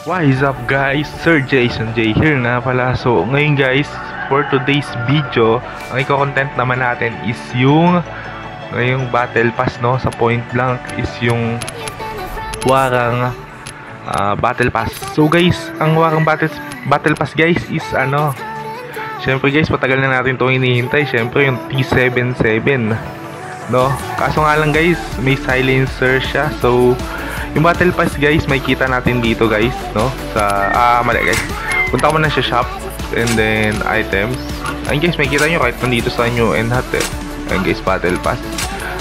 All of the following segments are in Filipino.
What is up guys? Sir Jason J here nga pala. So ngayon guys, for today's video, ang i-content naman natin is yung ngayong battle pass, no? Sa point blank is yung warang battle pass. So guys, ang warang battle pass guys is syempre guys, matagal na natin itong hinihintay. Syempre yung T77, no? Kaso nga lang guys, may silencer siya. So yung battle pass guys, may kita natin dito guys, no? Sa mali guys, punta ko na sa shop and then items. Ayun guys, may kita nyo kahit nandito sa new and hot ayun guys, battle pass.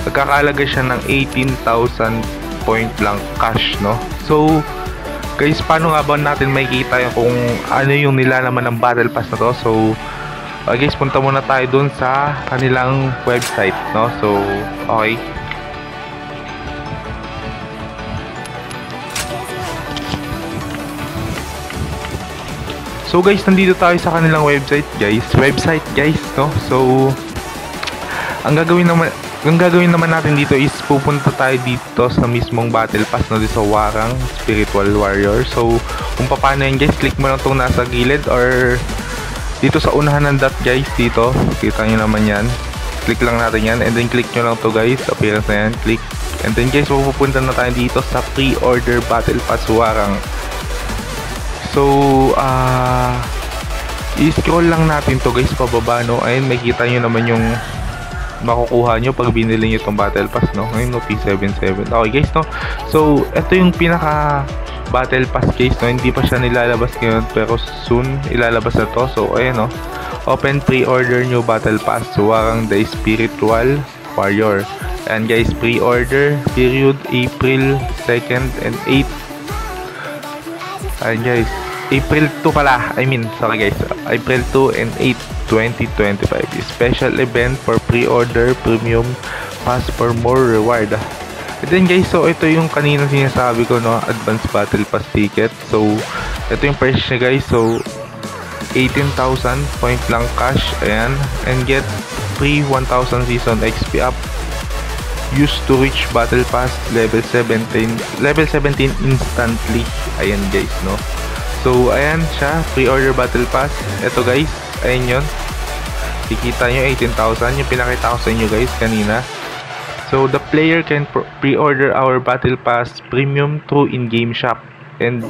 Nagkakalaga siya ng 18,000 point blank cash, no? So guys, paano nga ba natin makikita yung kung ano yung nilalaman ng battle pass na to? So guys, punta muna tayo dun sa kanilang website, no? So okay, so guys, nandito tayo sa kanilang website guys, no? So ang gagawin naman natin dito is pupunta tayo dito sa mismong battle pass, no, dito sa warang spiritual warrior. So kung paano yan guys, click mo lang itong nasa gilid or dito sa unahan ng dot guys, dito kita nyo naman yan, click lang natin yan and then click nyo lang to guys, appearance na yan, click, and then guys, pupunta na tayo dito sa pre-order battle pass warang. So, i-scroll lang natin to guys pababa, no? Ayun, makikita nyo naman yung makukuha nyo pag binili nyo itong battle pass, no? Ngayon, no, P77. Okay guys, no? So, ito yung pinaka battle pass guys, no? Hindi pa siya nilalabas ngayon, pero soon ilalabas na to. So, ayun, no? Open pre-order nyo battle pass. So, warang the spiritual warrior. And guys, pre-order period April 2nd and 8th. Ayun guys, April 2 pala, sorry guys, April 2 and 8, 2025. Special event for pre-order premium pass for more reward. And then guys, so ito yung kanina sinasabi ko, no, advanced battle pass ticket. So ito yung price niya guys. So 18,000 point blank cash, ayan, and get free 1,000 season XP up used to reach battle pass level 17 instantly. Ayan guys, no? So ayan siya, pre-order battle pass. Ito guys, ayan yun, kikita nyo 18,000 yung pinakita ko sa inyo guys kanina. So the player can pre-order our battle pass premium through in-game shop and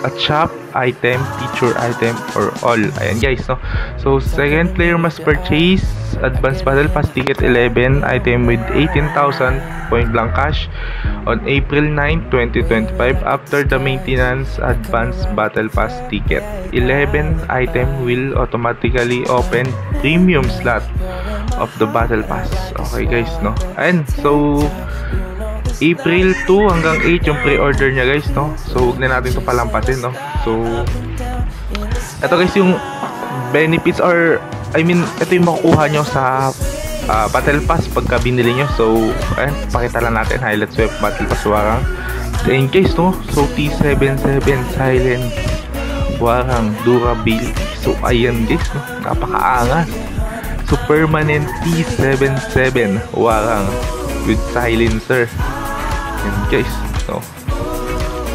at shop item, feature item, or all. Ayan guys, no? So second player must purchase advanced battle pass ticket 11 item with 18,000 point blank cash on April 9, 2025 after the maintenance advanced battle pass ticket. 11 item will automatically open premium slot of the battle pass. Okay guys, no? And so April 2 hanggang 8 yung pre-order niya guys, no? So huwag na natin ito palampasin, no? So ito guys yung benefits, or ito yung makukuha nyo sa battle pass pagka binili nyo. So ayan, pakita lang natin, highlights web battle pass warang. In case, no? So T77 silent warang durability. So ayan guys, no? Napakaangas. So permanent T77 warang with silencer. Ayan guys, no?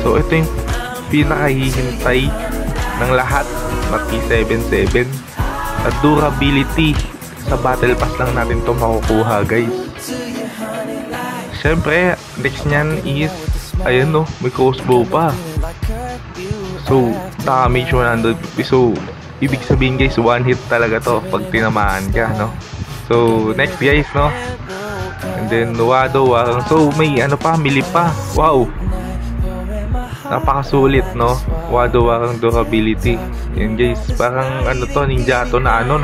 So ito yung pinakahihintay ng lahat na T77 at durability. Sa battle pass lang natin to makukuha guys. Syempre next nyan is ayan, no, may crossbow pa. So damage 150. So ibig sabihin guys, one hit talaga to pag tinamaan ka, no? So next guys, no, and then Wado warang. So may pa, mili pa. Wow, napakasulit, no? Wado warang durability. Yan guys, parang to, ninja to na no?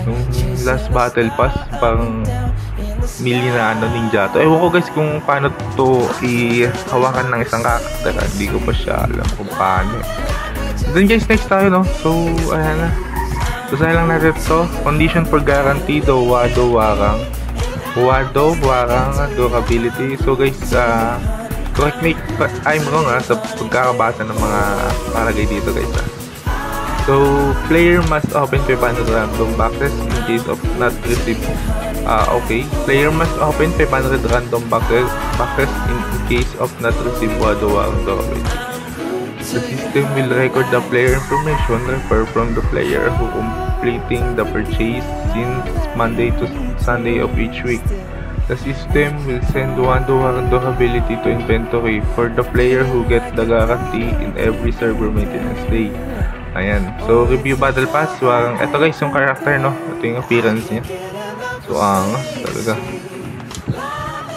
Nung last battle pass, parang mili na ninja to. Ewan ko guys kung paano to ihawakan ng isang karakter. Hindi ko pa siya alam kung paano. Then guys, next tayo, no? So ayan na, basahin lang natin to. Condition for guarantee do Wado warang durability. So guys, correct me if I'm wrong sa pagkakabasa ng mga palagay dito guys. So player must open 500 random boxes in case of not received. Okay, player must open 500 random boxes in case of not received Wado warang durability. The system will record the player information referred from the player who completing the purchase since Monday to Sunday of each week. The system will send one-to-one durability to inventory for the player who gets the guarantee in every server maintenance day. Ayan. So, review battle pass. Ito guys, yung character, no? Ito yung appearance niya. So, angas talaga.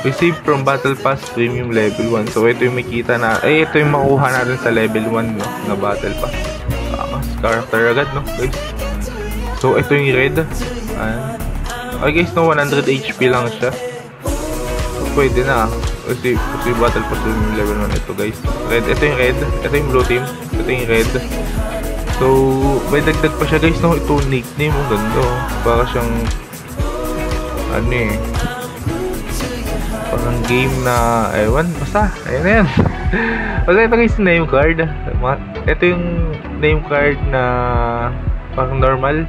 Receive from battle pass premium level 1. So, ito yung makita na, ito yung makuha natin sa level 1, no? Na battle pass. Angas. Character agad, no? Guys. So, ito yung red. Ayan. Okay guys, no? 100 HP lang siya. Pwede na kasi battle pass yung level 1 ito guys. Red, ito yung red, ito yung blue team, ito yung red. So may dagdag pa siya guys, no? Ito nickname, ang ganda, para siyang ano eh, parang game na ewan, basta ayan na yan. Basta ito guys, name card. Ito yung name card na parang normal.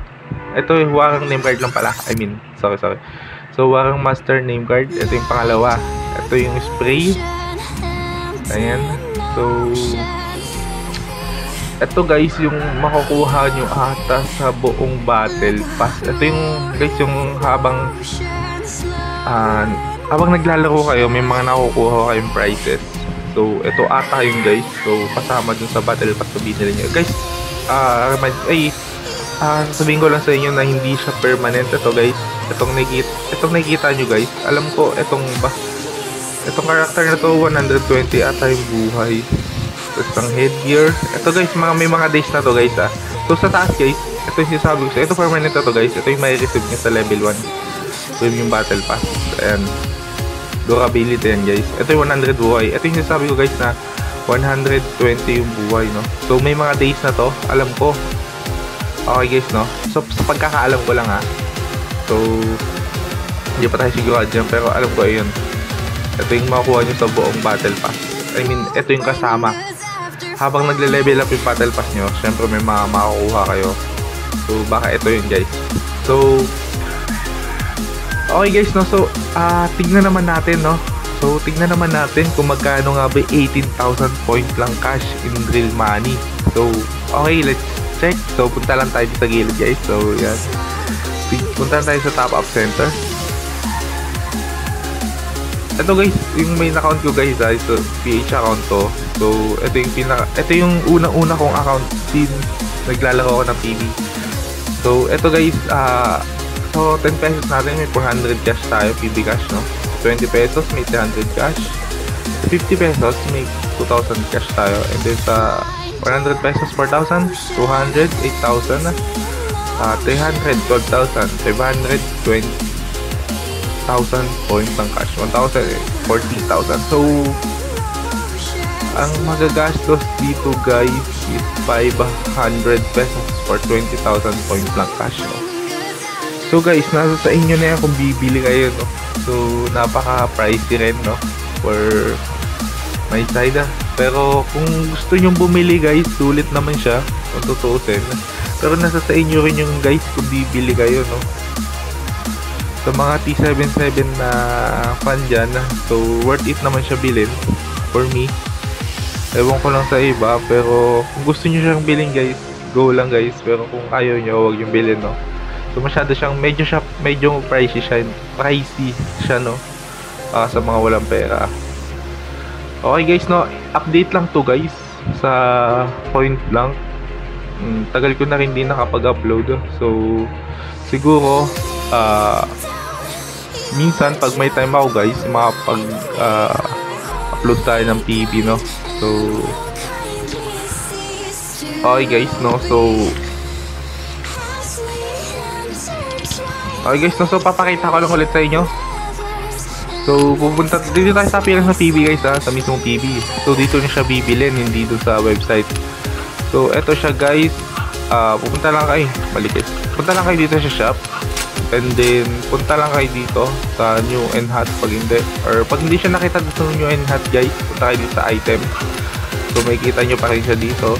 Ito yung warang name card lang pala, sorry. So, warang master name card. Ito yung pangalawa. Ito yung spray. Ayan. So, ito guys, yung makukuha nyo ata sa buong battle pass. Ito yung, guys, yung habang naglalaro kayo, may mga nakukuha kayong prizes. So, ito ata yung guys. So, kasama dun sa battle pass na binili nyo. Guys, sabihin ko lang sa inyo na hindi siya permanent. Ito guys, itong nakikita nyo guys, alam ko itong character na to 120 ata yung buhay. Tapos ang headgear, ito guys, may mga days na to guys So sa taas guys, ito yung sinasabi ko sa ito permanent na to guys. Ito yung may receive nyo sa level 1 premium battle pass. Ayan, durability yan guys. Ito yung 100 buhay. Ito yung sinasabi ko guys na 120 yung buhay, no? So may mga days na to, alam ko. Okay guys, no? So sa pagkakaalam ko lang so hindi pa tayo sigurado dyan, pero alam ko ayun, ito yung makukuha nyo sa buong battle pass. Ito yung kasama habang nagle-level up yung battle pass nyo. Syempre may makukuha kayo. So baka ito yun guys. So okay guys, no? So tignan naman natin, no? So tignan naman natin kung magkano nga ba 18,000 point lang cash in real money. So okay, let's check. So punta lang tayo sa gilid guys. So yan, punta tayo sa top up center. Ito guys, yung main account ko guys so PH account to. So ito yung unang-una kong account since naglalaro ako ng PB. So ito guys, so 10 pesos natin may 400 cash tayo, PB cash, no? 20 pesos may 300 cash, 50 pesos may 2,000 cash tayo, and then sa 100 pesos 4,000, 200, 8,000, 300, 12,000, 500, 20,000 points ng cash, 1,000, 40,000. So ang magagastos dito guys is 500 pesos for 20,000 points lang cash, no? So guys, nasa sa inyo na yan kung bibili kayo, no? So napaka-pricey rin, no? For my side, pero kung gusto nyong bumili guys, sulit naman siya kung tutuusin. Pero nasa sa inyo rin yung guys kung bibili kayo, no? Sa mga T77 na fan dyan, so worth it naman siya bilhin for me. Ewan ko lang sa iba, pero kung gusto nyo siyang bilhin guys, go lang guys. Pero kung ayaw nyo, huwag yung bilhin, no? So masyado siyang medyo pricey siya, no? Sa mga walang pera. Okay guys, no, update lang to guys sa Point Blank. Tagal ko na rin din nakapag-upload. So siguro minsan pag may time ako guys, makapag-upload tayo ng PB, no. So okay guys, no, so papakita ko lang ulit sa inyo. So pupunta dito tayo sa appearance ng PB guys, sa mismong PB. So dito niyo siya bibilin, hindi doon sa website. So eto siya guys, pupunta lang kayo, punta lang kayo dito sa shop, and then punta lang kayo dito sa new enhance pag hindi, or pag hindi siya nakita dito sa new enhance guys, punta kayo dito sa item. So makikita nyo pa rin siya dito.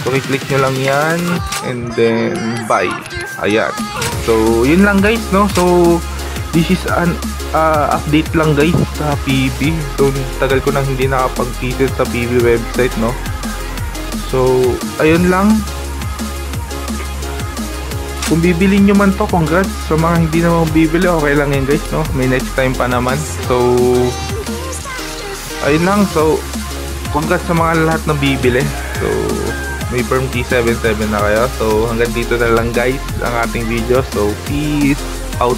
So i-click nyo lang yan, and then buy. Ayan. So yun lang guys, no. So this is an update lang guys sa PB. So tagal ko nang hindi nakapag-visit sa PB website, no. So, ayun lang. Kung bibili nyo man to, congrats. Sa mga hindi naman bibili, okay lang yun guys, no? May next time pa naman. So, ayun lang. So, congrats sa mga lahat na bibili. So, may firm T77 na kayo. So, hanggang dito na lang guys ang ating video. So, peace out.